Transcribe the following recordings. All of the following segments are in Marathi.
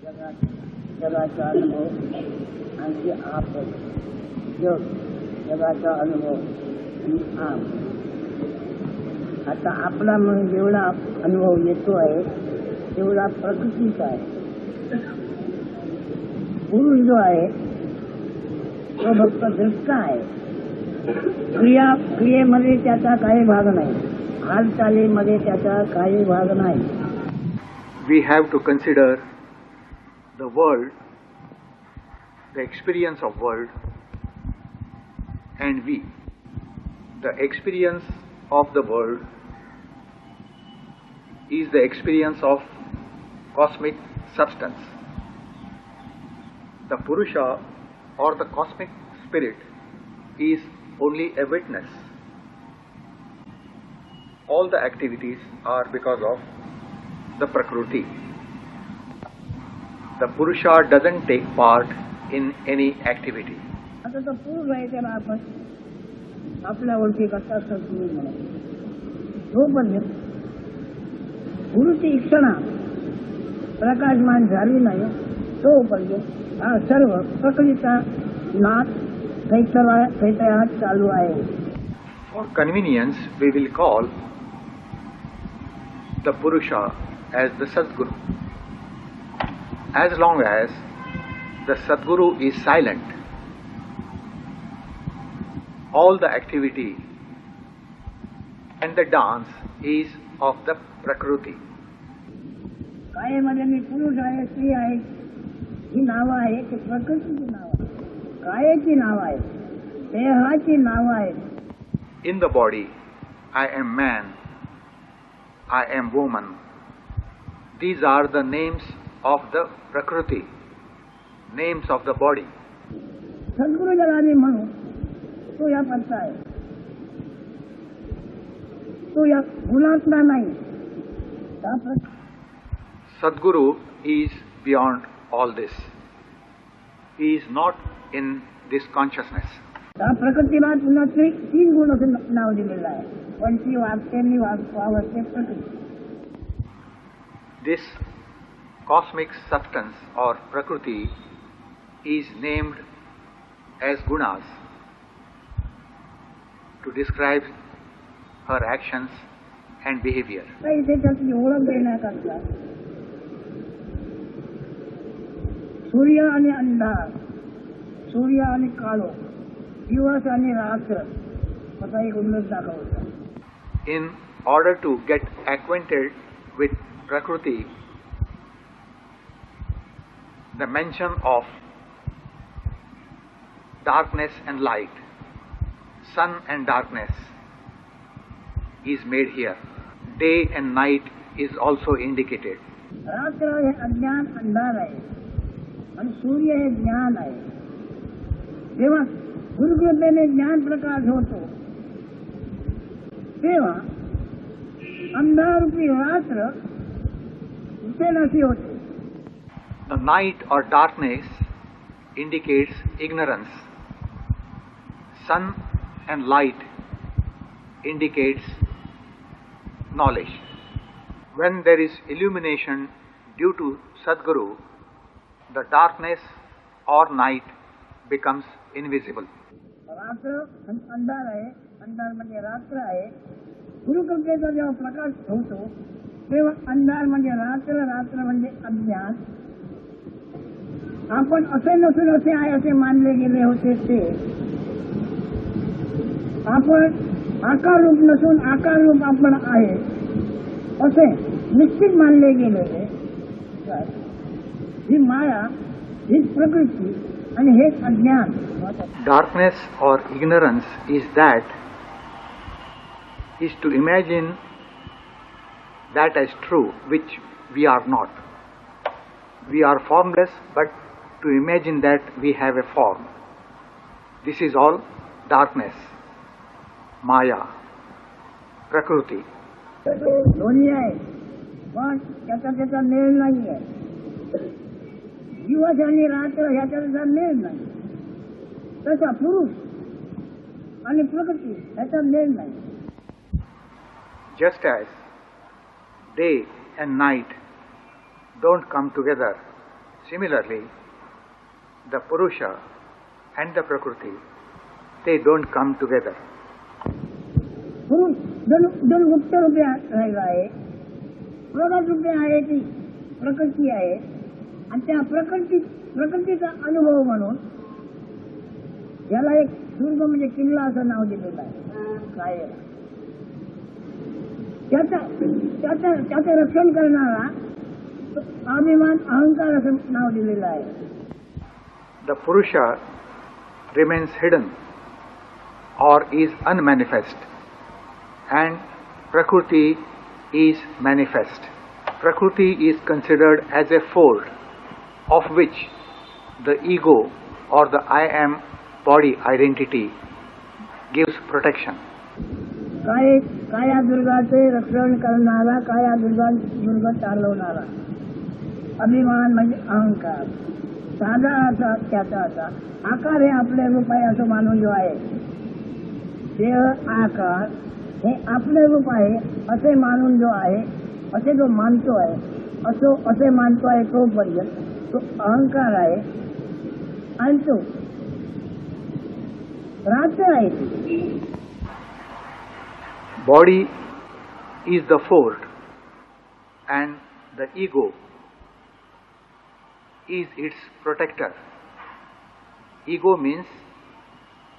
जगाचा अनुभव आणखी आप जग जगाचा अनुभव आणि आप. आता आपला म्हणून जेवढा अनुभव येतो आहे तेवढा प्रकृतीचा आहे. पुरुष जो आहे तो फक्त दृष्टा आहे. क्रियेमध्ये त्याचा काही भाग नाही, हालचालीमध्ये त्याचा काही भाग नाही. We have to consider the world, the experience of world, and we. The experience of the world is the experience of cosmic substance. The Purusha or the cosmic spirit is only a witness. All the activities are because of the Prakriti. The Purusha doesn't take part in any activity. आता तो पुरुष आहे त्याला आपण आपल्या ओळखी करता सद्गुरू म्हणून. जोपर्यंत गुरुची इच्छा प्रकाशमान झाली नाही तोपर्यंत हा सर्व प्रकृतीचा नाच कैतयात चालू आहे. For convenience, we will call the Purusha as the Sadguru. As long as the Sadguru is silent, all the activity and the dance is of the Prakriti. कायेमध्ये मी पुरुष आहे, स्त्री आहे ही नावं आहे ती प्रकृतीची नावं आहे. कायेची नावं आहे, देहाची नावं आहेत. In the body, I am man, I am woman. These are the names of the Prakriti, names of the body. सद्गुरू ज्याला आम्ही म्हणू तो या पत्ता आहे. तो या गुणात्मा नाही. Sadguru is beyond all this. He is not in this consciousness. त्या प्रकृतीला पुन्हा तीन गुण असं नाव दिलेलं आहे. पंची वागते वावरते प्रकृती. This cosmic substance or Prakriti is named as gunas to describe her actions and behavior. इथे त्याची ओळख देण्याकरता सूर्य आणि अंधार, सूर्य आणि काळो, दिवस आणि रात्र असा एक उल्लेख दाखवला. In order to get acquainted with Prakriti, the mention of darkness and light, sun and darkness is made here. Day and night is also indicated. रात्र हे अज्ञान अंधार आहे आणि सूर्य हे ज्ञान आहे. जेव्हा गुरुकृपेने ज्ञान प्रकाश होतो तेव्हा अंधारूपी रात्र दिसेनाशी होते. The night or darkness indicates ignorance. Sun and light indicates knowledge. When there is illumination due to Sadguru, the darkness or night becomes invisible. रात्र अंधार आहे, अंधार म्हणजे रात्र आहे. गुरुकृपेचा जेव्हा प्रकाश होतो तेव्हा अंधार म्हणजे रात्र, रात्र म्हणजे अज्ञान. आपण असे नसून असे आहे असे मानले गेले होते ते आपण आकार रूप नसून आकार रूप आपण आहे असे निश्चित मानले गेलेले. ही माया, ही प्रकृती आणि हे अज्ञान. Darkness or ignorance is to imagine that as true, which we are not. We are formless, but to imagine that we have a form. This is all darkness, Maya, Prakriti. दोन्ही आहे पण त्याचा मेळ नाही आहे. दिवस आणि रात्र ह्याचा त्याचा मेळ नाही. तसा पुरुष आणि प्रकृती ह्याचा मेळ नाही. Just as day and night don't come together, Similarly, the Purusha and the Prakriti, they don't come together. पुरुष दोन गुप्त रूपे राहिला आहे, प्रगत रूपे आहे ती प्रकृती आहे, आणि त्या प्रकृतीचा अनुभव म्हणून याला एक दुर्ग म्हणजे किल्ला असं नाव दिलेलं आहे कायेला. त्याचं रक्षण करणारा अभिमान अहंकार असं नाव दिलेलं आहे. The Purusha remains hidden or is unmanifest, and Prakriti is manifest. Prakriti is considered as a fold of which the ego or the I am body identity gives protection. काया दुर्गाचे रक्षण करणारा, काया दुर्ग चालवणारा अभिमान म्हणजे अहंकार. साधा असा त्याचा असा आकार हे आपले रूप आहे असं मानून जो आहे, देह आकार हे आपले रूप आहे असे मानून जो आहे, असे जो मानतो आहे, असे मानतो आहे तोपर्यंत तो अहंकार आहे, आणि तो रात्र आहे. Body is the fold and the ego is its protector. Ego means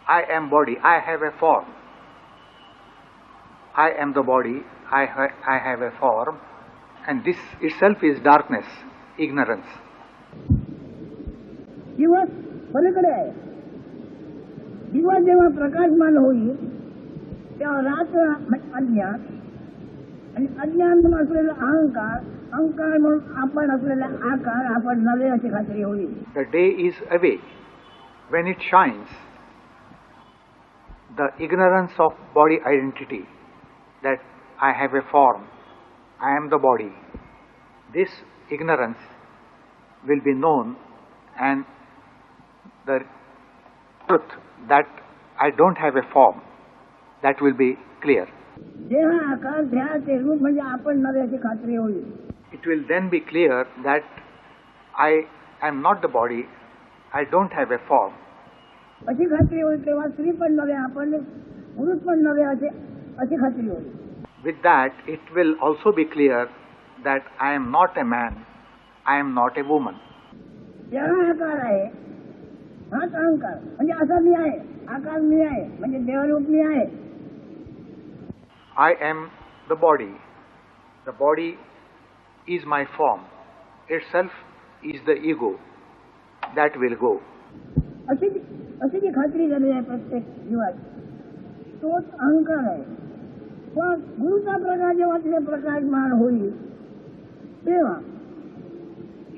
I am body, I have a form. I am the body, I have a form, and this itself is darkness, ignorance. दिवस पलीकडे आहे. दिवस जेव्हा प्रकाशमान होईल तेव्हा रात्र अज्ञान, आणि अज्ञान म्हणून असलेला अहंकार म्हणून आपण असलेला आकार आपण नवे अशी खात्री होईल. The day is away. When it shines, the ignorance of body identity, that I have a form, I am the body, this ignorance will be known, and the truth that I don't have a form, that will be clear. देह आकार ध्याचे रूप म्हणजे आपण नवे अशी खात्री होईल. It will then be clear that I am not the body, I don't have a form. अशी खात्री होईल तेव्हा स्त्री पण नव्हे, आपण पुरुष पण नव्हे अशी खात्री होईल. With that, it will also be clear that I am not a man, I am not a woman. देह आकार आहे, हाच अहंकार म्हणजे असा मी आहे, आकार मी आहे म्हणजे देहरूप मी आहे. I am the body. The body is my form. Itself is the ego. That will go. अशी जी खात्री झाली आहे प्रत्येक जीवात, तोच अहंकार आहे. पण गुरुचा प्रकाश जेव्हा तिथे प्रकाशमान होईल तेव्हा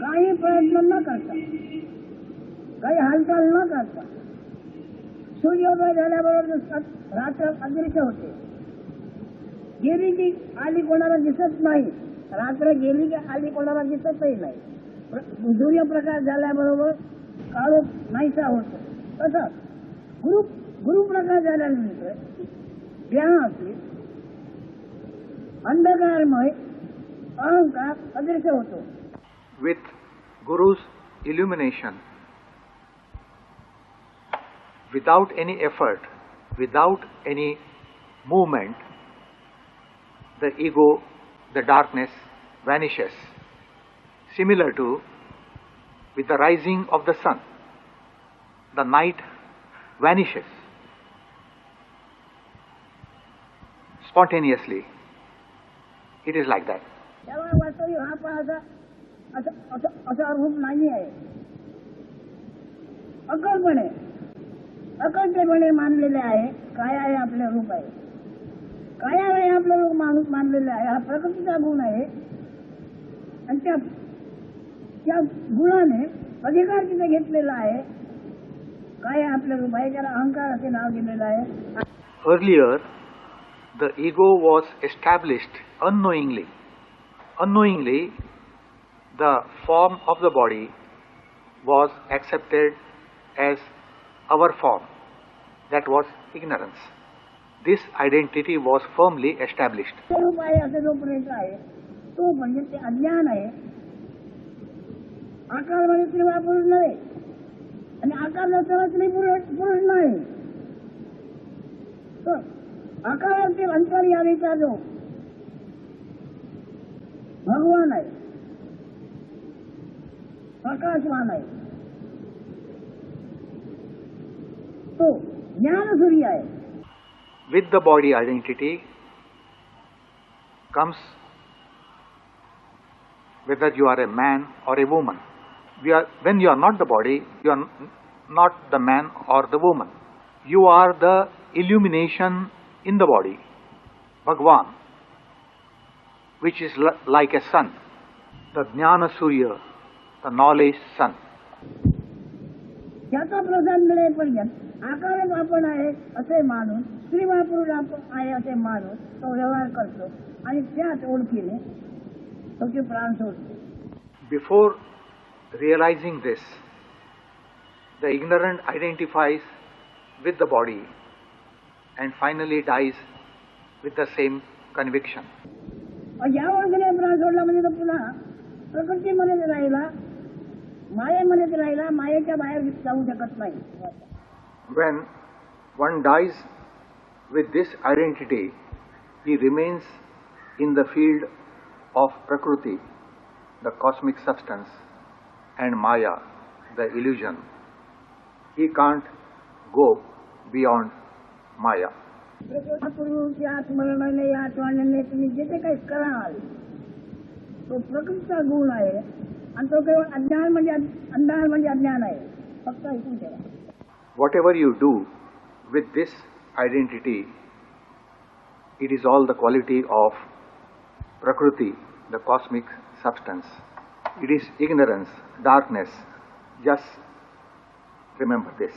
काही प्रयत्न न करता, काही हालचाल न करता, सूर्योदय झाल्याबरोबर रात्र अदृश्य होते. गेली की आली कोणाला दिसत नाही, रात्र गेली की आली कोणाला दिसतही नाही. सूर्यप्रकाश झाल्याबरोबर काळोख नाहीसा होतो. तसंच गुरुप्रकाश झाल्यानंतर ज्ञानाची अंधकारमय अहंकार अदृश्य होतो. With Guru's illumination, without any effort, without any movement, the ego, the darkness vanishes. Similar to with the rising of the sun, the night vanishes spontaneously. It is like that. तेव्हा वास्तविक हा पण असा रूप नाही आहे. अकल्पणे मानलेले आहे. काय आहे आपले रूप आहे, काय आहे आपलं रूप मानलेलं आहे. हा प्रकृतीचा गुण आहे, आणि त्या गुणाने अधिकार तिथे घेतलेला आहे. काय आपलं रूप आहे, त्याला अहंकार असे नाव दिलेलं आहे. Earlier, the ego was established unknowingly. Unknowingly, the form of the body was accepted as our form. That was ignorance. This identity was firmly established. रूप आहे असं जोपर्यंत आहे तोपर्यंत ते अज्ञान आहे. आकार म्हणजे स्त्री वा पुरुष नव्हे, आणि आकार नसताना स्त्री पुरुष नाही. तो आकारातील अंतर्यामीचा जो भगवान आहे, प्रकाशवान आहे, तो ज्ञानसूर्य आहे. With the body identity comes whether you are a man or a woman. When you are not the body, you are not the man or the woman. You are the illumination in the body, Bhagwan, which is like a sun, the Jnana Surya, the knowledge sun. त्याचा प्रसाद मिळेपर्यंत आकारच आपण आहे असे मानून, स्त्री वा पुरुष आपण आहे असे मानून तो व्यवहार करतो, आणि त्याच ओळखीने त्याचे प्राण सोडतो. Before realizing this, the ignorant identifies with the body and finally dies with the same conviction. या ओळखीने प्राण सोडला म्हणजे तो पुन्हा प्रकृतीमध्येच राहिला, मायेमध्येच राहिला, मायेच्या बाहेर जाऊ शकत नाही. When one dies with this identity, he remains in the field of Prakriti, the cosmic substance, and Maya, the illusion. He can't go beyond Maya. पुरुष या स्मरणाने या आठवणीने तुम्ही जे काही कराल तो प्रकृतीचा गुण आहे, आणि तो केवळ अज्ञान म्हणजे अंधार म्हणजे अज्ञान आहे. फक्त ऐकून ठेवा. Whatever you do with this identity, it is all the quality of Prakriti, the cosmic substance. It is ignorance, darkness. Just remember this.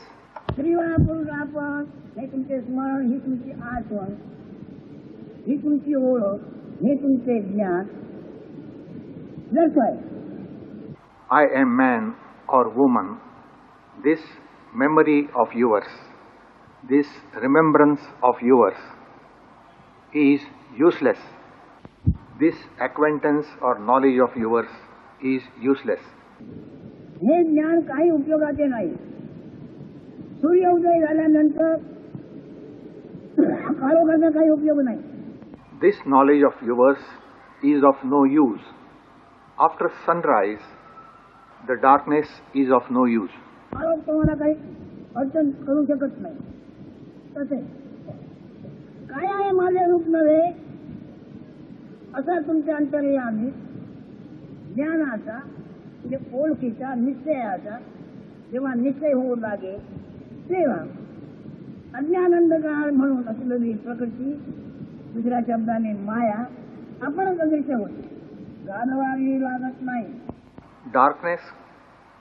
स्त्री वा पुरुष आपण हे तुमचे स्मरण, ही तुमची आठवण, ही तुमची ओळख, हे तुमचे ज्ञान व्यर्थ आहे. I am man or woman. This memory of yours, this remembrance of yours is useless. This acquaintance or knowledge of yours is useless. हे ज्ञान काही उपयोगाचे नाही. सूर्य उदय झाल्यानंतर काळोखाचा काही उपयोग नाही. This knowledge of yours is of no use. After sunrise, the darkness is of no use. काळोख तुम्हाला काही अडचण करू शकत नाही. तसे काय आहे माझे रूप नव्हे असा तुमच्या अंतर्यामी ज्ञानाचा म्हणजे ओळखीचा निश्चयाचा जेव्हा निश्चय होऊ लागे, तेव्हा अज्ञानंदकाळ म्हणून असलेली प्रकृती, दुसऱ्या शब्दाने माया, आपणच अदृश्य होते. गाढवावी लागत नाही. Darkness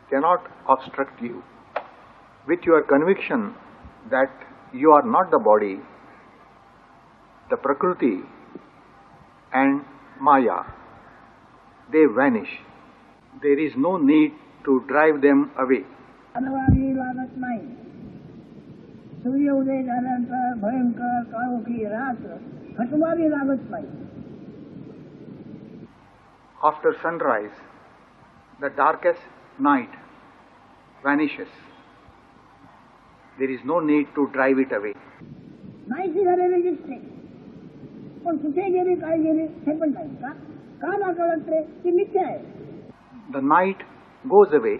cannot obstruct you. With your conviction that you are not the body, the Prakriti and Maya, they vanish. There is no need to drive them away. गाढवावी लागत नाही. सूर्य उदय झाल्यानंतर भयंकर काळोखी रात्र हटवावी लागत नाही. After sunrise, the darkest night vanishes. There is no need to drive it away. नाहीशी झालेली दिसते, पण कुठे गेली काय गेली हे पण नाही. का दाखवलं लागते ती मिथ्या आहे. The night goes away,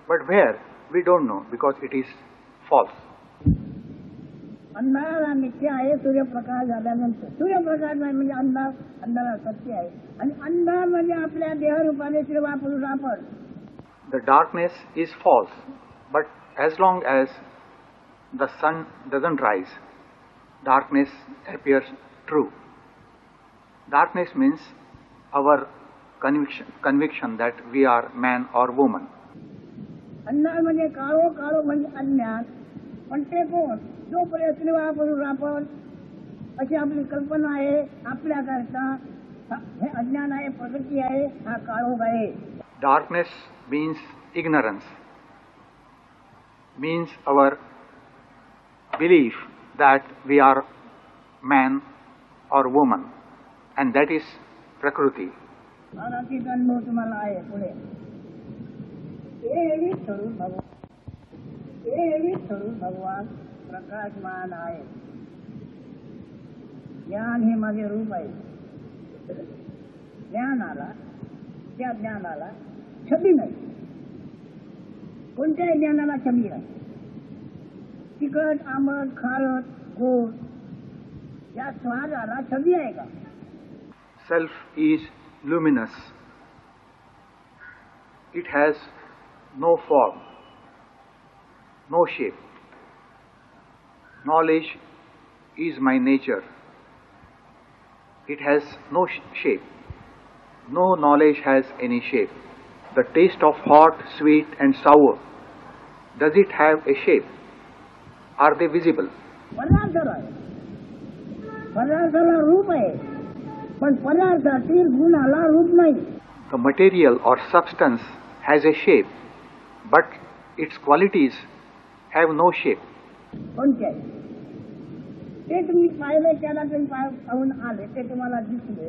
but where? We don't know because it is false. अंधार हा मिथ्या आहे. सूर्यप्रकाश झाल्यानंतर सूर्यप्रकाश नाही म्हणजे अंधार, अंधार सत्य आहे. आणि अंधार म्हणजे आपल्या देहरूपाने श्री वा पुरुष आपण. The darkness is false, but as long as the sun doesn't rise, darkness appears true. Darkness means our conviction that we are man or woman. अंधार म्हणजे काळो, काळो म्हणजे अज्ञान. पण ते कोण? जोपर्यंत श्री वा पुरुष आपण अशी आपली कल्पना आहे आपल्याकरता, हे अज्ञान आहे, प्रकृती आहे, हा काळोख आहे. Darkness means ignorance, means our belief that we are man or woman, and that is Prakriti. अनुभव तुम्हाला आहे पुढे. भगवान प्रकाशमान आहे. ज्ञान हे माझे रूप आहे. ज्ञानाला, त्या ज्ञानाला छबी नाही. कोणत्याही ज्ञानाला छबी नाही. तिखट, आंबट, खारट, गोड या स्वादाला छबी आहे का? Self is luminous. It has no form, no shape. Knowledge is my nature. It has no shape. No knowledge has any shape. The taste of hot, sweet and sour, does it have a shape? Are they visible? पदार्थाला रूप आहे, पण पदार्थातील गुणाला रूप नाही. The material or substance has a shape, but its qualities have no shape. कोणते आहे ते तुम्ही पाहिले, त्याला तुम्ही पाहून आले, ते तुम्हाला दिसले.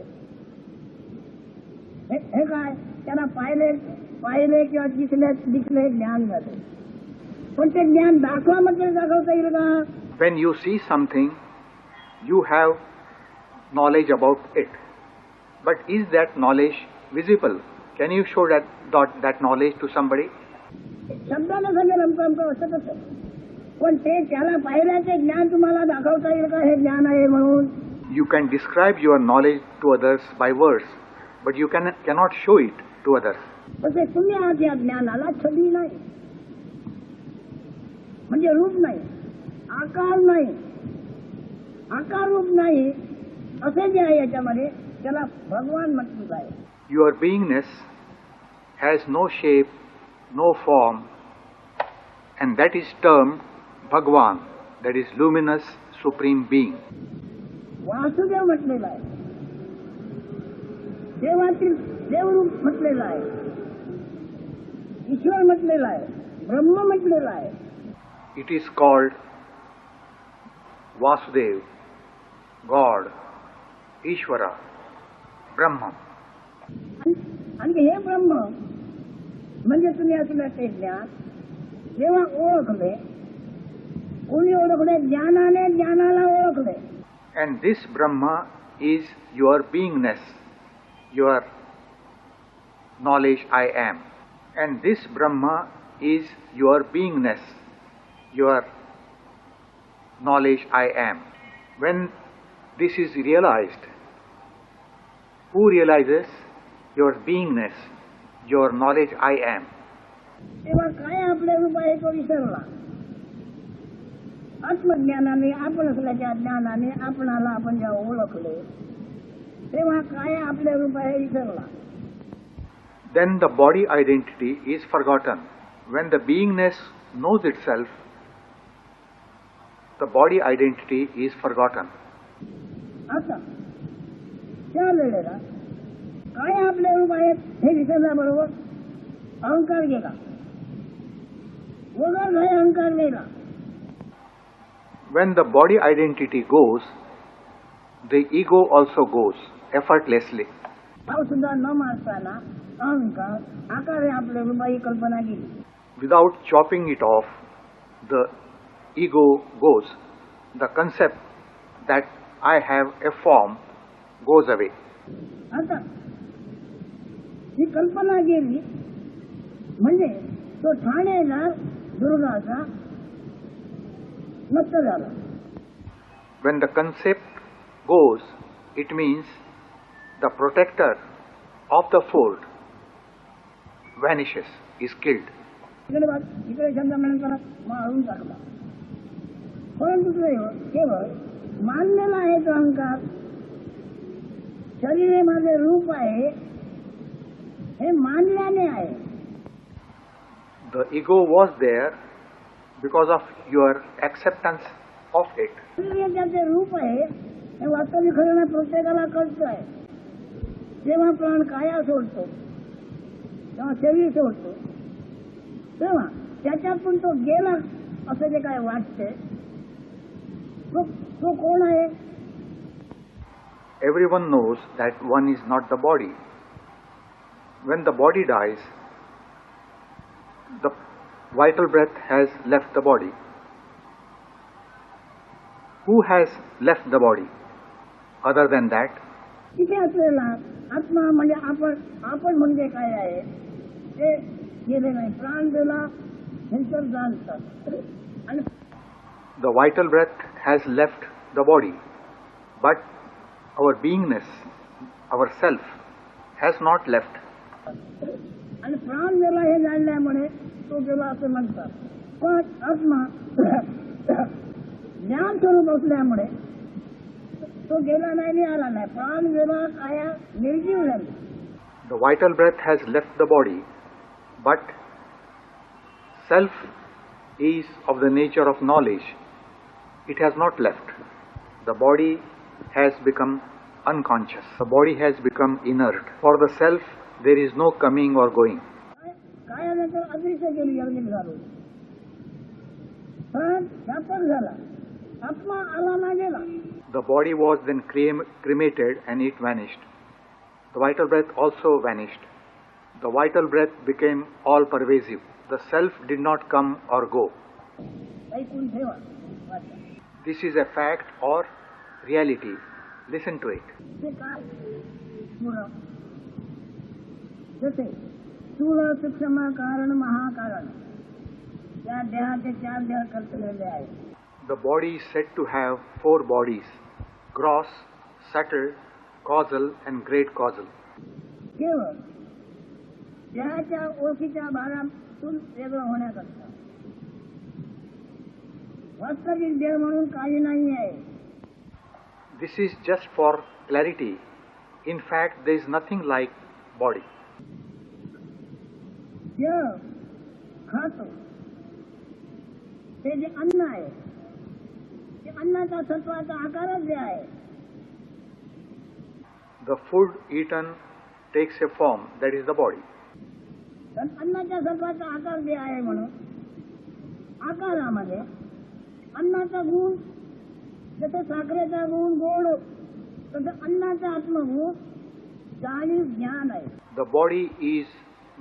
हे काय? त्याला पाहिले किंवा दिसले ज्ञान झाले. पण ते ज्ञान दाखवा म्हणजे दाखवता येईल का? When you see something, you have knowledge about it. But is that knowledge visible? Can you show that knowledge to somebody? शब्दाला समजेल आमचं असं कसं, पण ते त्याला पाहिल्याचे ज्ञान तुम्हाला दाखवता येईल का हे ज्ञान आहे म्हणून? You can describe your knowledge to others by words, but you cannot show it to others. पण ते तुम्ही आहात या ज्ञानाला छबी नाही, म्हणजे रूप नाही, आकार नाही, आकार रूप नाही असे जे आहे याच्यामध्ये त्याला भगवान म्हटलं आहे. Your beingness has no shape, no form, and that is termed Bhagwan, that is luminous supreme being. Vasudev म्हटलेला आहे, देवातील देवरूप म्हटलेला आहे, ईश्वर म्हटलेला आहे, ब्रह्म म्हटलेला आहे. It is called Vasudev, God, Ishvara, Brahma. आणि हे ब्रह्म म्हणजे तुम्ही असलं ते ज्ञान जेव्हा ओळखले, कोणी ओळखले? ज्ञानाने ज्ञानाला ओळखले. And this Brahma is your beingness, your knowledge I am. And this Brahma is your beingness, your knowledge I am. When this is realized, who realizes your beingness, your knowledge I am? तेव्हा काय आपले रूप आहे तो विसरला. आत्मज्ञानाने, आपण असल्याच्या ज्ञानाने आपणाला आपण जेव्हा ओळखले तेव्हा काय आपले रूप आहे विसरला. Then the body identity is forgotten. When the beingness knows itself, the body identity is forgotten. आता त्या वेळेला काय आपले रूप आहेत हे विसरल्याबरोबर अहंकार गेला, वगैरे नाही अहंकार गेला. When the body identity goes, the ego also goes effortlessly. भाव सुद्धा न मारताना अहंकार आकारे आपले रूपाची कल्पना केली. Without chopping it off, the ego goes. The concept that I have a form goes away. आता ही कल्पना गेली म्हणजे तो ठाणेदार दुर्गाचा नष्ट झाला. When the concept goes, it means the protector of the fort vanishes, is killed. इकडे शब्द म्हणून मारून टाकला. परंतु केवळ मानलेला आहे तो अहंकार, शरीर हे माझे रूप आहे हे मानल्याने आहे. The ego was there because of your acceptance of it. शरीर ज्याचे रूप आहे हे वास्तविक खरं प्रत्येकाला कळतं आहे. जेव्हा प्राण काया सोडतो तेव्हा शरीर सोडतो तेव्हा त्याच्यातून तो गेला असं जे काय वाटते तो कोण आहे? Everyone knows that one is not the body. When the body dies, The vital breath has left the body. Who has left the body other than that? तिथे असलेला आत्मा म्हणजे आपण म्हणजे काय आहे ते गेले नाही. प्राण गेला नंतर जाणतात. आणि The vital breath has left the body, but our beingness, our self, has not left. आणि प्राण गेला हे जाणल्यामुळे तो गेला असं म्हणतात. पण आत्मा ज्ञान स्वरूप असल्यामुळे तो गेला नाही, आला नाही. प्राण गेला, काया निर्जीव झाली. The vital breath has left the body, but self is of the nature of knowledge. It has not left. The body has become unconscious. The body has become inert. For the self, there is no coming or going. कायानंतर अदृश्य गेली, अर्जित झालो. पण व्यापक झाला. आत्मा आला ना गेला. The body was then cremated and it vanished. The vital breath also vanished. The vital breath became all pervasive. The self did not come or go. ऐकून ठेवा. This is a fact or reality. Listen to it. ते काय पुढं जसे स्थूल सूक्ष्म कारण महाकारण या देहाचे 4 देह करतलेले आहेत. The body is said to have 4 bodies: gross, subtle, causal and great causal. केवळ देहाच्या ओळखीच्या भागातून वेगळं होण्याकरता वास्तविक देह म्हणून काही नाही आहे. This is just for clarity. In fact, there is nothing like body. देह खातो ते जे अन्न आहे ते अन्नाचा सत्वाचा आकारच जे आहे. The food eaten takes a form, that is the body. पण अन्नाच्या सत्वाचा आकार जे आहे म्हणून आकारामध्ये अन्नाचा गुण जसं साखरेचा गुण गोड तसं अन्नाचा आत्मगुण जाणीव ज्ञान आहे. The body is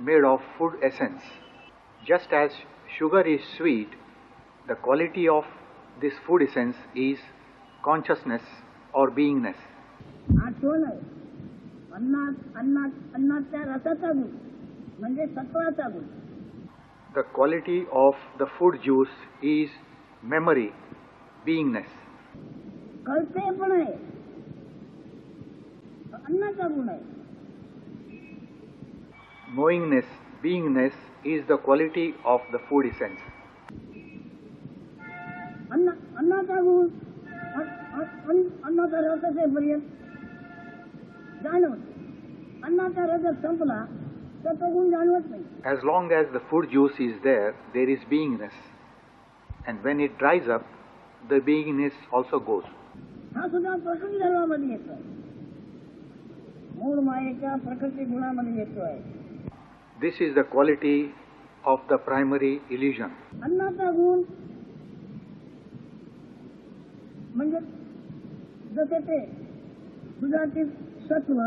made of food essence. Just as sugar is sweet, the quality of this food essence is consciousness or beingness. आठवण आहे. अन्नाच्या रसाचा गुण म्हणजे सत्वाचा गुण. The quality of the food juice is memory, beingness. कळते पण आहे अन्नाचा गुण आहे. Knowingness, beingness is the quality of the food essence. अन्नाचा गुण अन्नाचा रस असेपर्यंत जाणवत. अन्नाचा रस संपला तर तो गुण जाणवत नाही. As long as the food juice is there, there is beingness. And when it dries up, the beingness also goes. हा सुद्धा प्रकृती धर्मामध्ये येतो. मूळ मायेच्या प्रकृती गुणामध्ये येतो आहे. This is the quality of the primary illusion. अन्नाचा गुण म्हणजे जसे ते दुधाचे सत्व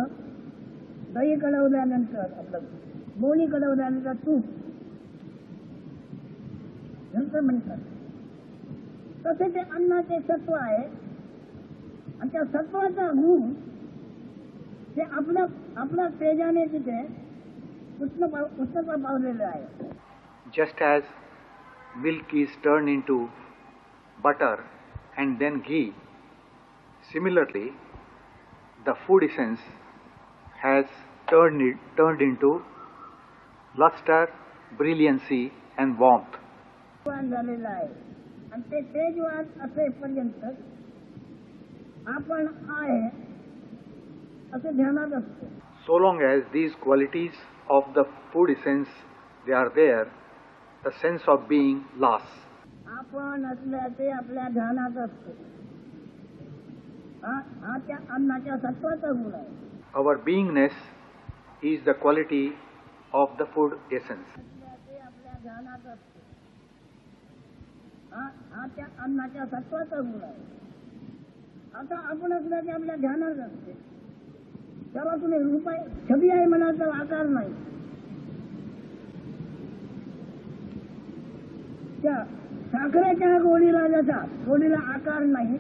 दही कडवल्यानंतर आपलं लोणी कडवल्यानंतर तूप नंतर म्हणतात तसे ते अन्नाचे सत्व आहे. आणि त्या सत्वाचा गुण ते आपल्या तेजाने तिथे उष्णता पावलेलं आहे. Just as milk is turned into butter and then ghee, similarly, the food essence has turned into luster, brilliancy and warmth. झालेलं आहे. आणि ते तेजवान असेपर्यंत आपण आहे असं ध्यानात असतो. So long as these qualities of the food essence they are there, the sense of being lasts. आपण असल्याचे आपल्या ध्यानात असतो. हा त्या अन्नाच्या सत्वाचा गुण आहे. Our beingness is the quality of the food essence. असल्याचे आपल्या ध्यानात असतो. हा त्या अन्नाच्या सत्वाचा गुण आहे. आता आपण असल्याचे आपल्या ध्यानात असते. त्याला तुम्ही रूप आहे छबी आहे म्हणाल तर आकार नाही. त्या साखरेच्या गोडीला जसा गोडीला आकार नाही,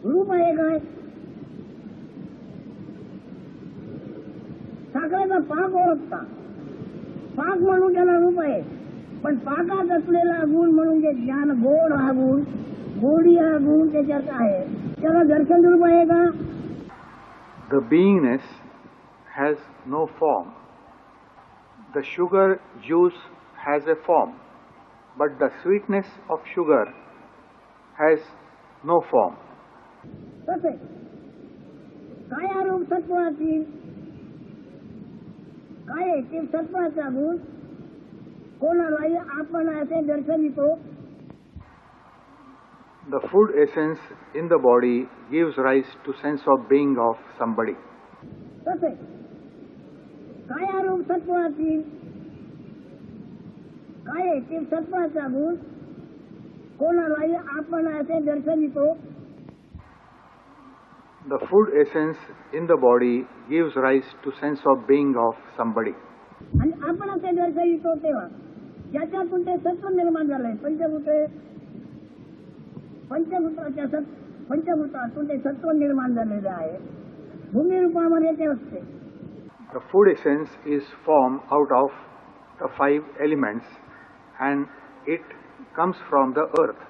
रूप आहे काय? साखरेचा पाक ओळखता, पाक म्हणून त्याला रूप आहे, पण पाकात असलेला गुण म्हणून जे ज्ञान, गोड हा गुण, गोडी हा गुण त्याच्यात आहे, त्याला दर्शन रूप आहे का? The beingness has no form. The sugar juice has a form, but the sweetness of sugar has no form. तसे काय रूप सत्वाची, काय ते सत्वाचा गुण कोणालाही आपण असे दर्शवितो. The food essence in the body gives rise to sense of being of somebody. तसे काय रूप सत्वाची, काय ते सत्वाचा गुण कोणालाही आपण असे दर्शवितो. The food essence in the body gives rise to sense of being of somebody. आणि आपण असे दर्शवितो तेव्हा ज्याच्यातून ते सत्व निर्माण झालंय, पंचभूतातून ते सत्व निर्माण झालेलं आहे, भूमी रूपामध्ये ते असते. The food essence is formed out of the 5 elements and it comes from the earth.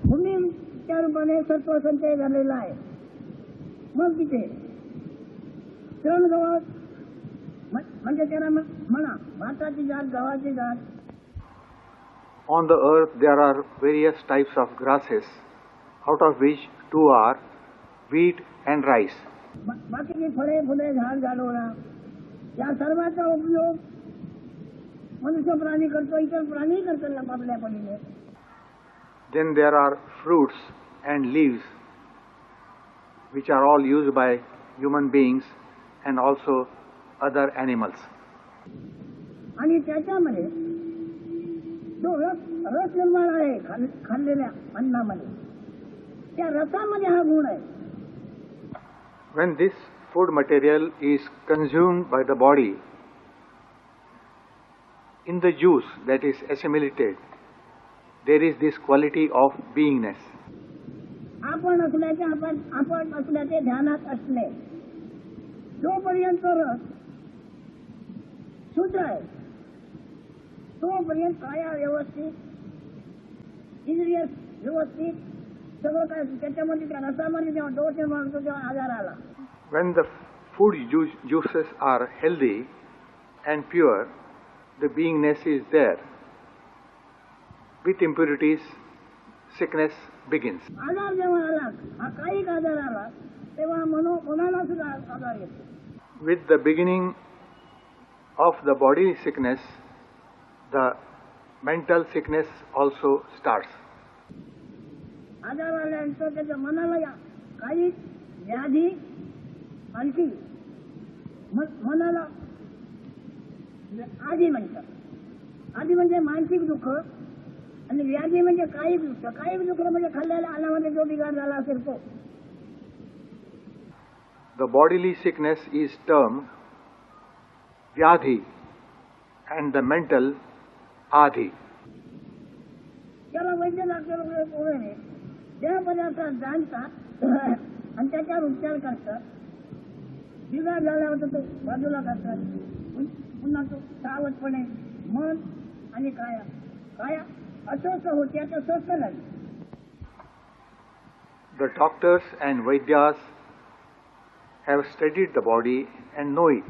भूमीच्या रूपाने सत्व संचय झालेला आहे. मग तिथे तृण गवत म्हणजे त्याला म्हणा भाताची जात, गव्हाची जात. On the earth there are various types of grasses, out of which 2 are wheat and rice. बाकीची फळे, फुले, झाड, झाडोळा या सर्वांचा उपयोग मनुष्य प्राणी करतो, इतर प्राणी करतात आपल्या परीने. Then there are fruits and leaves which are all used by human beings and also other animals. आणि त्याच्यामध्ये जो रस निर्माण आहे खाल्लेल्या अन्नामध्ये, त्या रसामध्ये हा गुण आहे. When this food material is consumed by the body, in the juice that is assimilated, there is this quality of beingness. आपण असल्याचे ध्यानात असणे, जोपर्यंत रस शुद्ध आहे तोपर्यंत काया व्यवस्थित, इंद्रिय व्यवस्थित, सगळं काय त्याच्यामध्ये त्या रसामध्ये जेव्हा दोष मागतो तेव्हा आजार आला. When the food juices are healthy and pure, the beingness is there. With impurities, sickness begins. आजार जेव्हा आला, हा कायिक आजार आला, तेव्हा मनाला सुद्धा आजार येतो. With the beginning of the body sickness, the mental sickness also starts. आजार आल्यानंतर त्याच्या मनाला काही व्याधी, आणखी मनाला आधी म्हणतात. आधी म्हणजे मानसिक दुःख आणि व्याधी म्हणजे कायिक दुःख. कायिक दुःख म्हणजे खाल्लेल्या अन्नामध्ये जो बिघाड झाला असेल तो. The bodily sickness is termed vyadhi and the mental adhi. त्याला वैद्य डॉक्टर वगैरे त्या पदार्थात जाणतात आणि त्याच्यावर उपचार करतात. बिघाड झाल्यावर तो बाजूला करतात. पुन्हा तो सावधपणे मन आणि काया अस्वस्थ होते, आता स्वस्थ झाली. The doctors and Vaidyas have studied the body and know it.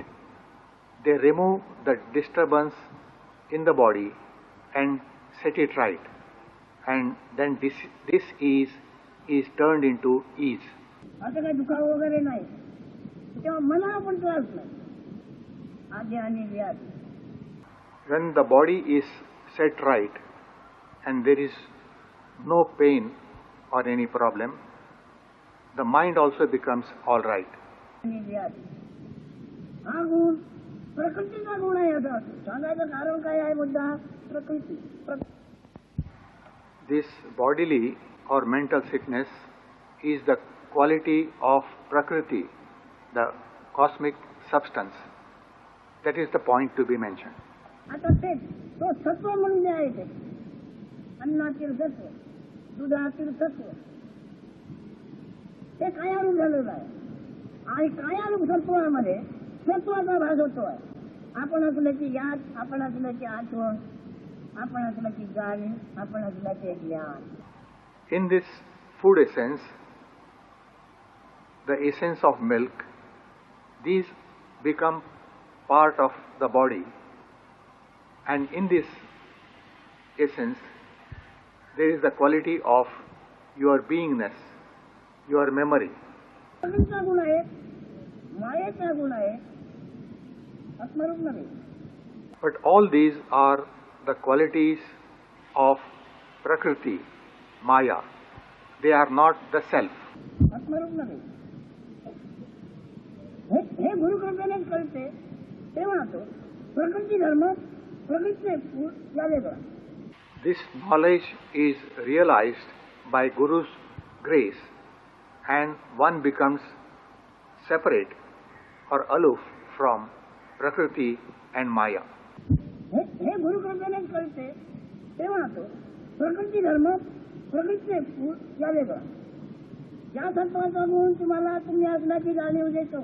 They remove the disturbance in the body and set it right. And then this is turned into ease. आता काही दुखाव वगैरे नाही, तेव्हा मनाला पण त्रास नाही. आधी आणि व्याधी. When the body is set right and there is no pain or any problem, the mind also becomes all right. हा गुण प्रकृतीचा गुण आहे. आता सांगायचं कारण काय आहे? मुद्दा प्रकृती. This bodily or mental sickness is the quality of Prakriti, the cosmic substance. That is the point to be mentioned. आता ते तो सत्व म्हणून जे आहे ते अन्नातील सत्व, दुधातील सत्व, ते कायारूप झालेलं आहे. आणि कायारूप सत्वामध्ये सत्वाचा भाग होतो आहे. आपण असल्याची याद, आपण असल्याची आठवण, आपण असल्याची जाणीव, आपण असल्याचे ज्ञान. In this food essence, the essence of milk, these become part of the body, and in this essence there is the quality of your beingness, your memory. प्रकृतीचा गुण आहे, मायेचा गुण आहे, आत्मरूप नव्हे. But all these are the qualities of Prakriti, Maya. They are not the self. आत्मरूप नव्हे. हे गुरुकृपेने कळते तेव्हा तो प्रकृती धर्म, प्रकृतीचे फूल या वेगळा. This knowledge is realized by Guru's grace, and one becomes separate or aloof from Prakriti and Maya. हे गुरुकृपेने कळते तेव्हा तो प्रकृती धर्म, प्रकृतीचे फूल या वेगळा. या सत्वाचा गुण तुम्हाला तुम्ही असल्याची जाणीव देतो,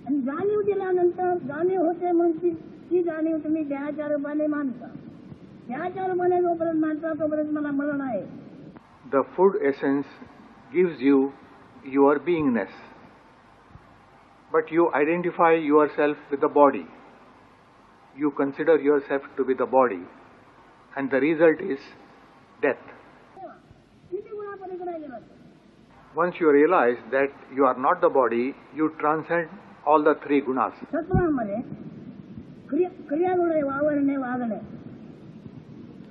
आणि जाणीव दिल्यानंतर जाणीव होते म्हणून ती जाणीव तुम्ही देहाच्या रूपाने मानता. देहाच्या रूपाने जोपर्यंत मानता तोपर्यंत मला मरण आहे. The food essence gives you your beingness, but you identify yourself with the body. You consider yourself to be the body, and the result is death. किती गुणापलीकडे गेला तो? Once you realize that you are not the body, you transcend all the three gunas. सत्वामध्ये क्रियागुण आहे, वावरणे, वागणे.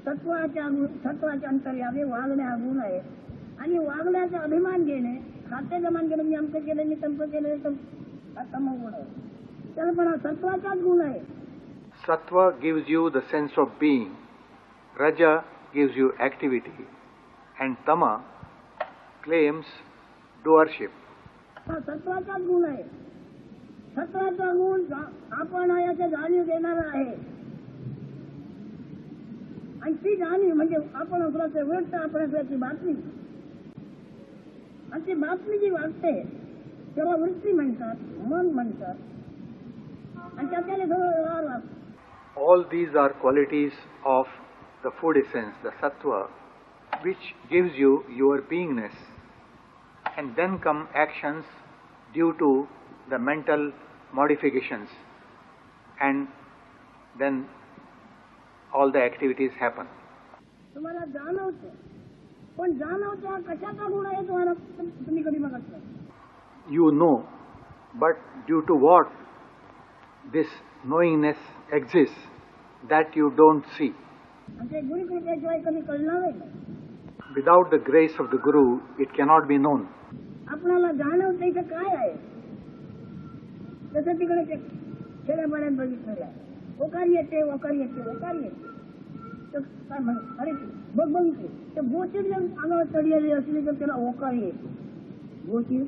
सत्वाच्या अंतर्यामी वागणे हा गुण आहे, आणि वागण्याचा अभिमान घेणे, खातेगमान घेणे, मी अमकं केलं, मी तमकं केलं, हा तमोगुण आहे. त्याला पण हा सत्वाचाच गुण आहे. Sattva gives you the sense of being, Raja gives you activity, and Tama claims doership. हा सत्वाचाच गुण आहे. सत्वाचा गुण आपण याच्या जाणीव देणारा आहे, आणि ती जाणीव म्हणजे आपण असल्याचं वृत्त, आपण असल्याची बातमी, आणि ती बातमी जी वाटते त्याला वृत्ती म्हणतात, मन म्हणतात, आणि त्याच्याने सगळं व्यवहार वाटतो. All these are qualities of the food essence, the sattva, which gives you your beingness. And then come actions due to the mental modifications, and then all the activities happen. तुम्हाला जाणवतं, पण जाणवत्या कशाचा गुण आहे तुम्हाला तुम्ही कधी बघत नाही. You know, but due to what this knowingness exists, that you don't see. आणि ते गुरुकृपेशिवाय कधी कळणार नाही. Without the grace of the Guru, it cannot be known. आपल्याला जाणवतं इथं काय आहे. जसं तिकडे ते खेड्यापाड्यात बघितलेलं आहे, ओकार येते, ओकार येते, ओकार येते. तर काय म्हणत, अरे बघ बघितले तर गोचीर जर अंगावर चढलेली असली तर त्याला ओकार येते. गोचीर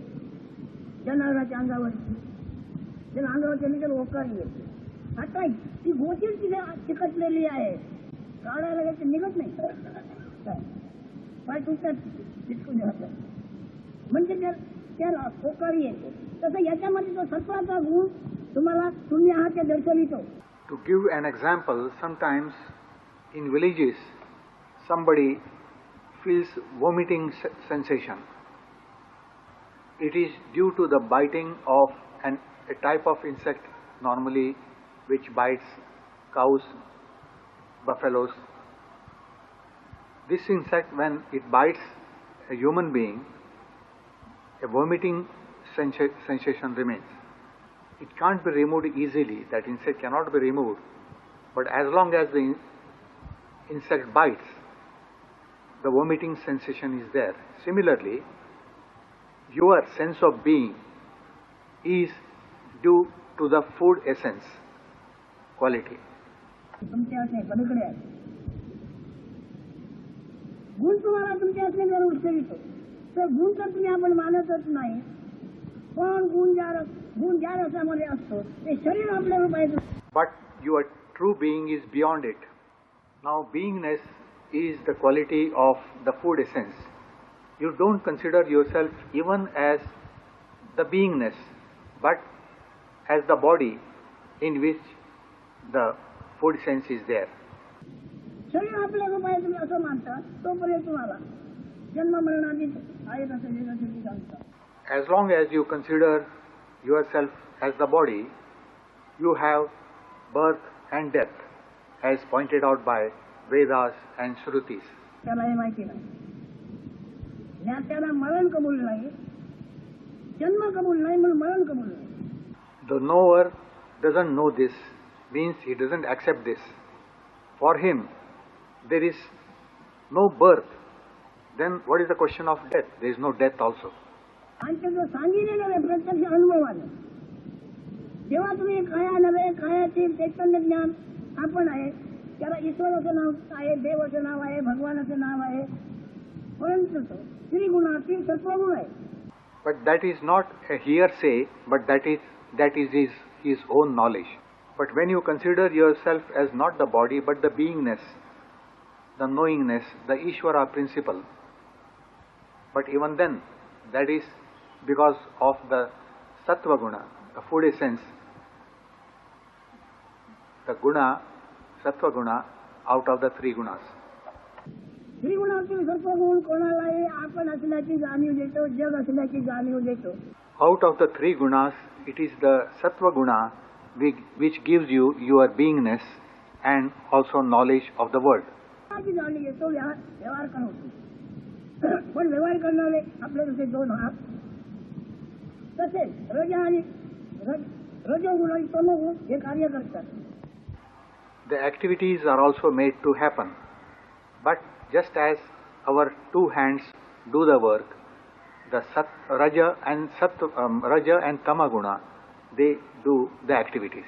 जनावराच्या अंगावरची, त्याला अंगावर चढली तर ओकार येते. आता ती गोचीर तिथे चिकटलेली आहे, काढायला गेलं तर निघत नाही, पाय तुटतात, चिटकून जातात, म्हणजे त्याला ओकार येते. तसं याच्यामध्ये तो सत्वाचा गुण तुम्हाला तुम्ही आहात ते दर्शवितो. To give an example, sometimes in villages somebody feels vomiting sensation. It is due to the biting of a type of insect normally which bites cows, buffaloes. This insect, when it bites a human being, a vomiting sensation remains. It can't be removed easily. That insect cannot be removed. But as long as the insect bites, the vomiting sensation is there. Similarly, your sense of being is due to the food essence quality. तुमच्या असणे पलीकडे आहे. गुण तुम्हाला तुमच्या असण्यावर उचलितो. तर गुण तर तुम्ही आपण मानतच नाही, पण गुण ज्या रसामध्ये असतो ते शरीर आपल्याला पाहिजे. but your true being is beyond it. Now, beingness is the quality of the food essence. You don't consider yourself even as the beingness, but as the body in which the food sense is there. शरीर आपल्या रूपाने तुम्ही असं मानता तोपर्यंत तुम्हाला जन्म मरणाची आहे तसं जगाची सांगता. As long as you consider yourself as the body, you have birth and death, as pointed out by Vedas and Shrutis. त्याला हे माहिती नाही. त्याला मरण कबूल नाही, जन्म कबूल नाही म्हणून मरण कबूल नाही. The knower doesn't know this, means he doesn't accept this. For him, there is no birth. Then what is the question of death? There is no death also. आणि त्याचं सांगितलेलं आहे प्रत्यक्ष अनुभवाने. जेव्हा तुम्ही काया नव्हे कायाचे चैतन्य ज्ञान आपण आहे, त्याला ईश्वराचं नाव आहे, देवाचं नाव आहे, भगवानाचं नाव आहे, परंतु तो त्रिगुणातील सत्वगुण आहे. But that is not a hearsay, but that is his own knowledge. But when you consider yourself as not the body, but the beingness, the knowingness, the Ishvara principle, but even then, that is because of the sattva guna, the food essence, the guna, sattva guna, out of the three gunas. त्रिगुणातील सत्वगुण कोणालाही आपण असल्याची जाणीव देतो, जग असल्याची जाणीव देतो. Out of the three gunas, it is the sattva guna which gives you your beingness and also knowledge of the world. जाणीव येतो, व्यवहार करतो. पण व्यवहार करणारे आपले जसे दोन हात, तसेच रजोगुण आणि तमोगुण हे कार्य करतात. The activities are also made to happen, but just as our two hands do the work, the Raja and Tamaguna, they do the activities.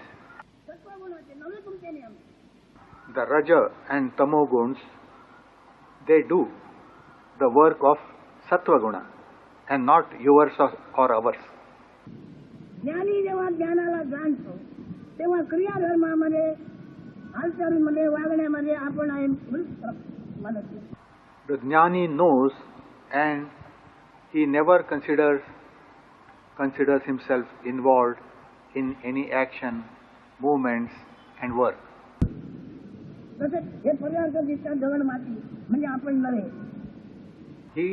The Raja and Tamoguns, they do the work of Sattva Guna and not yours or ours. ज्ञानी जेव्हा ज्ञानाला जाणतो तेव्हा क्रियाधर्मामध्ये, हालचालीमध्ये, वागण्यामध्ये आपण आहे मदत. The Jnani knows and he never considers himself involved in any action, movements and work. तसेच हे पदार्थ दिसतात दगड माती म्हणजे आपण नव्हे. He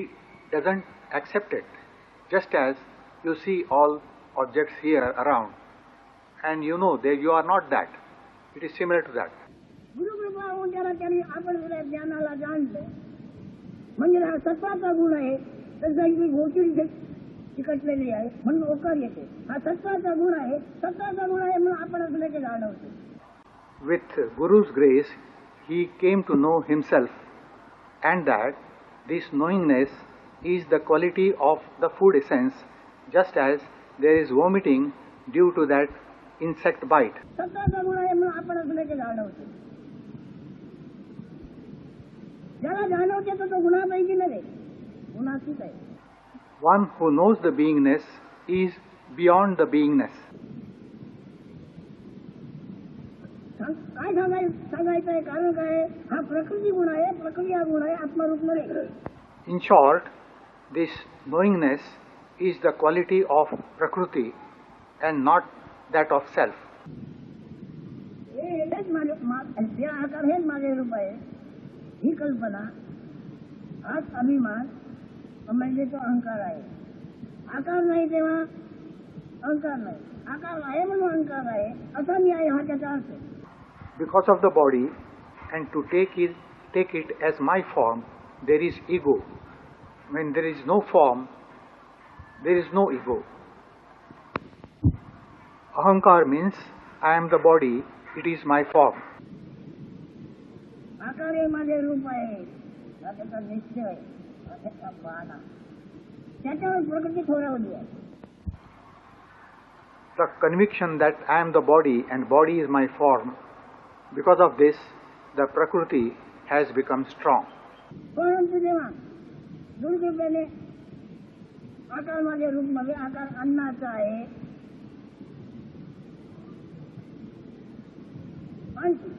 doesn't accept it. Just as you see all objects here around and you know that you are not that. It is similar to that. Gurukrupa होऊन त्यांनी आपण ज्ञानाला जाणलं म्हणजे हा सत्वाचा गुण आहे. तसा ही गोष्टी चिकटलेली आहे म्हणून ओकार येते. हा सत्वाचा गुण आहे, सत्वाचा गुण आहे म्हणून आपण असल्याचे जाणवते. With Guru's grace, he came to know himself and that this knowingness is the quality of the food essence, just as there is vomiting due to that insect bite. सत्वाचा गुण आहे म्हणून आपण असल्याचे जाणवते. ज्याला जाणवते तो गुणापैकी नव्हे, गुणातीत आहे. One who knows the beingness is beyond the beingness. काय सांगायचं आहे, कारण काय? हा प्रकृती गुण आहे, प्रक्रिया गुण आहे, आत्मरूप नव्हे. In short, this knowingness is the quality of Prakriti and not that of self. हे आकार हेच माझे रूप आहे, ही कल्पना, हाच अभिमान म्हणजे तो अहंकार आहे. आकार नाही तेव्हा अहंकार नाही, आकार आहे म्हणून अहंकार आहे असा मी आहे हा त्याचा अर्थ. Because of the body and to take it as my form, there is ego. When there is no form, there is no ego. Ahankar means I am the body, it is my form. आकार हे माझे रूप आहे, त्याचा निश्चय आहे, त्याचा भावना, त्याच्यावर प्रकृती ठरवली आहे. The conviction that I am the body and body is my form, because of this, the Prakriti has become strong. परंतु जेव्हा दुर्दैवाने आकार माझे रूप मध्ये आकार अन्नाचा आहे, मानसिक.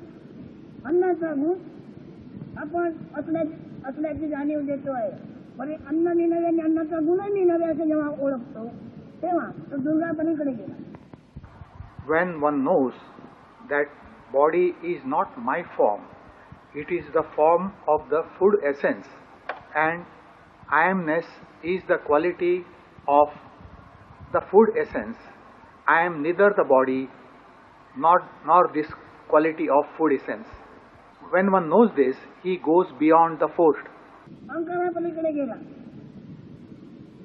अन्नाचा गुण आपण असल्याची जाणीव देतो आहे, पण अन्न मी नव्हे आणि अन्नाचा गुणही मी नव्हे असं जेव्हा ओळखतो तेव्हा तो दुर्गापलीकडे गेला. When one knows that body is not my form, it is the form of the food essence, and I amness is the quality of the food essence. I am neither the body nor this quality of food essence. When one knows this, he goes beyond the force. अहंकारापलीकडे गेला,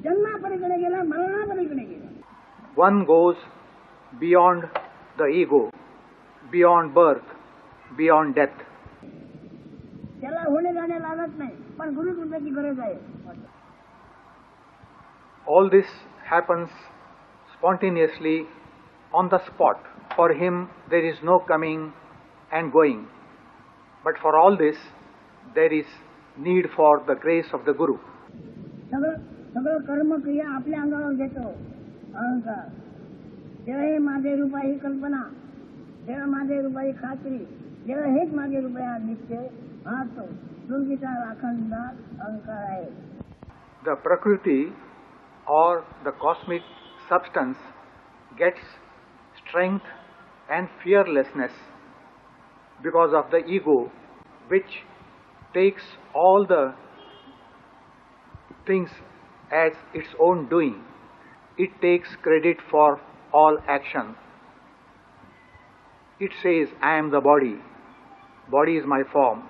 जन्मापलीकडे गेला, मरणापलीकडे गेला. One goes beyond the ego, beyond birth, beyond death. त्याला होणे जाणे लागत नाही, पण गुरुकृपेची गरज आहे. All this happens spontaneously on the spot. For him, there is no coming and going. But for all this, there is need for the grace of the Guru. सगळं कर्म क्रिया आपल्या अंगावर घेतो अहंकार. जेव्हा हे माझे रूप आहे ही कल्पना, जेव्हा माझे रूप आहे खात्री, जेव्हा हेच माझे रूप आहे नित्य, हा तो दुर्गीचा राखणदार अहंकार आहे. The Prakriti or the cosmic substance gets strength and fearlessness because of the ego, which takes all the things as its own doing. It takes credit for all action. It says, I am the body. Body is my form.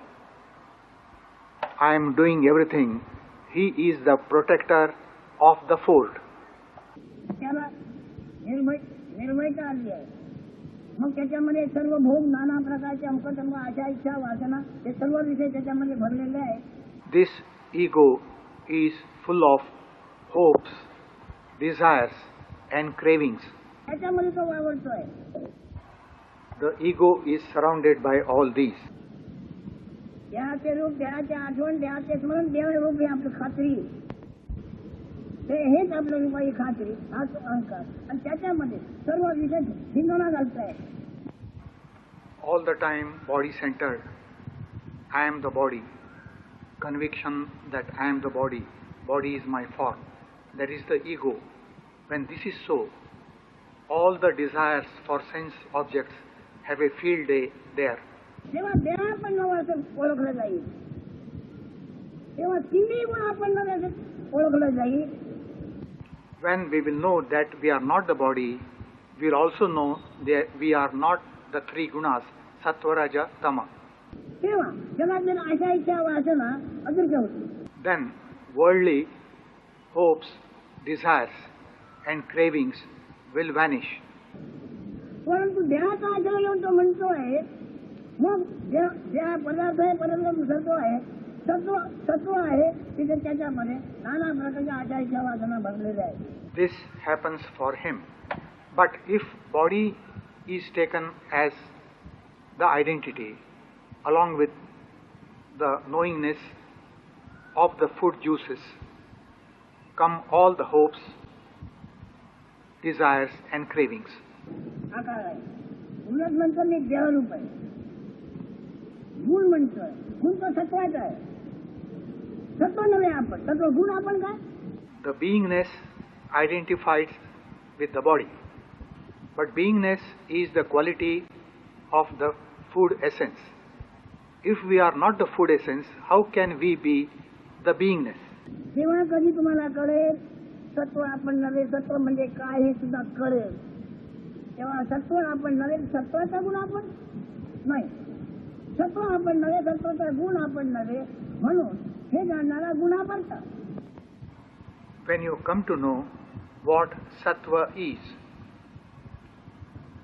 I am doing everything. He is the protector of the fold. त्याला निर्भयता आली आहे. मग त्याच्यामध्ये सर्व भोग, नाना प्रकारचे अंकतंग, आशा, इच्छा, वासना हे सर्व विषय त्याच्यामध्ये भरलेले आहे. This ego is full of hopes, desires and cravings. त्याच्यामध्ये तो वावरतोय. The ego is surrounded by all these. देहाचे रूप, देहाचे आठवण, देहाचे स्मरण, देह रूप हे आपली खात्री, हेच आपलं रूपाची खात्री, हाच अहंकार. आणि त्याच्यामध्ये सर्व विषय हिंदोना घालताय. All the time body centered. I am the body. Conviction that I am the body. Body is my form. That is the ego. When this is so, all the desires for sense objects have a field day there. जेव्हा देहा पण नवं असं ओळखलं जाईल, तेव्हा तिन्ही गुण आपण नवं असं ओळखलं जाईल. When we will know that we are not the body, we will also know that we are not the three gunas, sattva, raja, tama. तेव्हा जगातील आशा, इच्छा, वासना अदृश्य होती. Then worldly hopes, desires and cravings will vanish. परंतु देहाचा आश्रय घेऊन तो म्हणतोय, मग देहा पदार्थ आहे, परंतु सत्व आहे, सत्व आहे, तिथे त्याच्यामध्ये नाना प्रकारच्या आशा, इच्छा, वासना भरलेल्या आहेत. This happens for him. But if body is taken as the identity, along with the knowingness of the food juices, come all the hopes, desires and cravings. आकार आहे. उलट म्हणतो मी देहरूप आहे. गुण म्हणतोय, गुण तो सत्वाचा आहे. सत्व नव्हे आपण, सत्व गुण आपण काय? The beingness identifies with the body. But beingness is the quality of the food essence. If we are not the food essence, how can we be the beingness? तेव्हा कधी तुम्हाला कळेल सत्व आपण नव्हे, सत्व म्हणजे काय हे सुद्धा कळेल. तेव्हा सत्व आपण नव्हे, सत्वाचा गुण आपण नाही. सत्व आपण नव्हे, सत्वाचा गुण आपण नव्हे, म्हणून हे जाणणारा गुण आपणता. When you come to know what sattva is,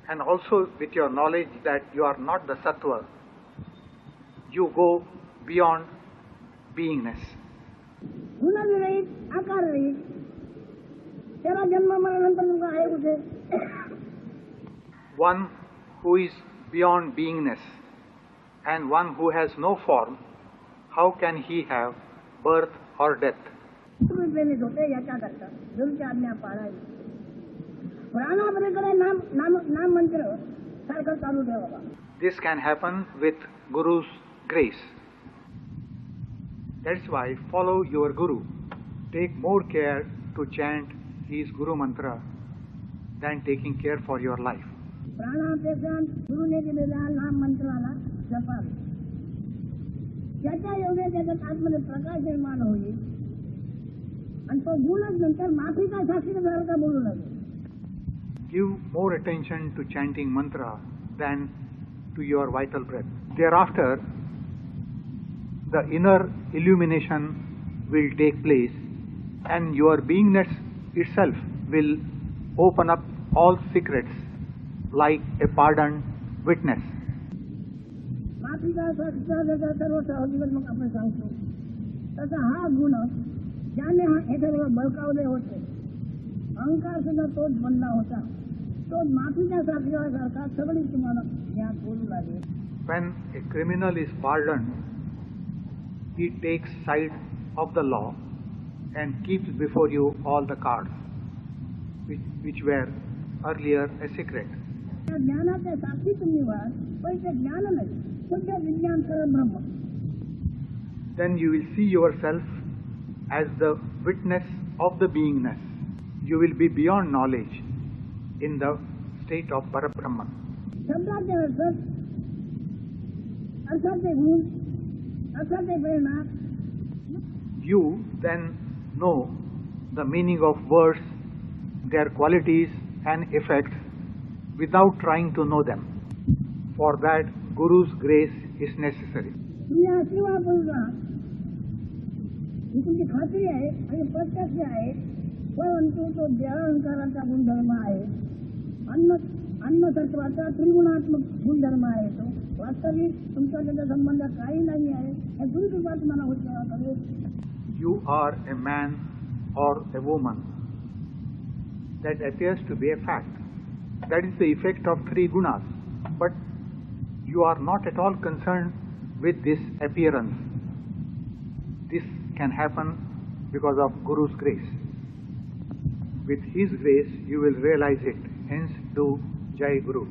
and also with your knowledge that you are not the sattva, you go beyond beingness. गुणविरहित, आकाररहित, त्याला जन्म मरणानंतर तुमचा आहे कुठे? One who is beyond beingness and one who has no form, how can he have birth or death? प्रेमित होते याच्याकरता गुरुची आज्ञा पाळावी. प्राणापलीकडे नाम मंत्र सारखं चालू ठेवा. This can happen with Guru's grace. That's why follow your Guru. Take more care to chant his Guru mantra than taking care for your life. प्राणापेक्षा गुरुने दिलेल्या नाम मंत्राला जपावे. त्याच्या योगे त्याच्यात आतमध्ये प्रकाश निर्माण होईल आणि तो बोलत नंतर माफीचा साक्षीदार बोलू लागेल. Give more attention to chanting mantra than to your vital breath. Thereafter, the inner illumination will take place and your beingness itself will open up all secrets like a pardoned witness. माफीचा साक्षीदार सर्व सहजीवन मग आपण सांगतो तसा हा गुण ज्याने हे सर्व बळकावले होते, अहंकार सुद्धा तोच बनला होता, तो माफीच्या साक्षीदारासारखा सगळी तुम्हाला ज्ञान बोलू लागेल. When a criminal is pardoned, he takes side of the law and keeps before you all the cards which were earlier a secret. त्या ज्ञानाचे साक्षी तुम्ही व्हाल, पण ते ज्ञान नाही, शुद्ध विज्ञान परब्रह्म. Then you will see yourself as the witness of the beingness. You will be beyond knowledge in the state of Parabrahman. शब्दाचे अर्थ, अर्थाचे गुण, अर्थाचे परिणाम. You then know the meaning of words, their qualities and effects without trying to know them. For that, Guru's grace is necessary. तुम्ही आशीर्वाद बोलता, ही तुमची खात्री आहे आणि प्रत्यक्ष आहे, परंतु तो देहांकाराचा गुणधर्म आहे. अन्न तत्वाचा त्रिगुणात्मक गुणधर्म आहे. तो वास्तविक तुमचा त्याचा संबंध काही नाही आहे. हे गुरु कृपा तुम्हाला होते. You are a man or a woman. That appears to be a fact. That is the effect of three gunas. But you are not at all concerned with this appearance. This can happen because of Guru's grace. With his grace, you will realize it. Hence, do Jai Guru.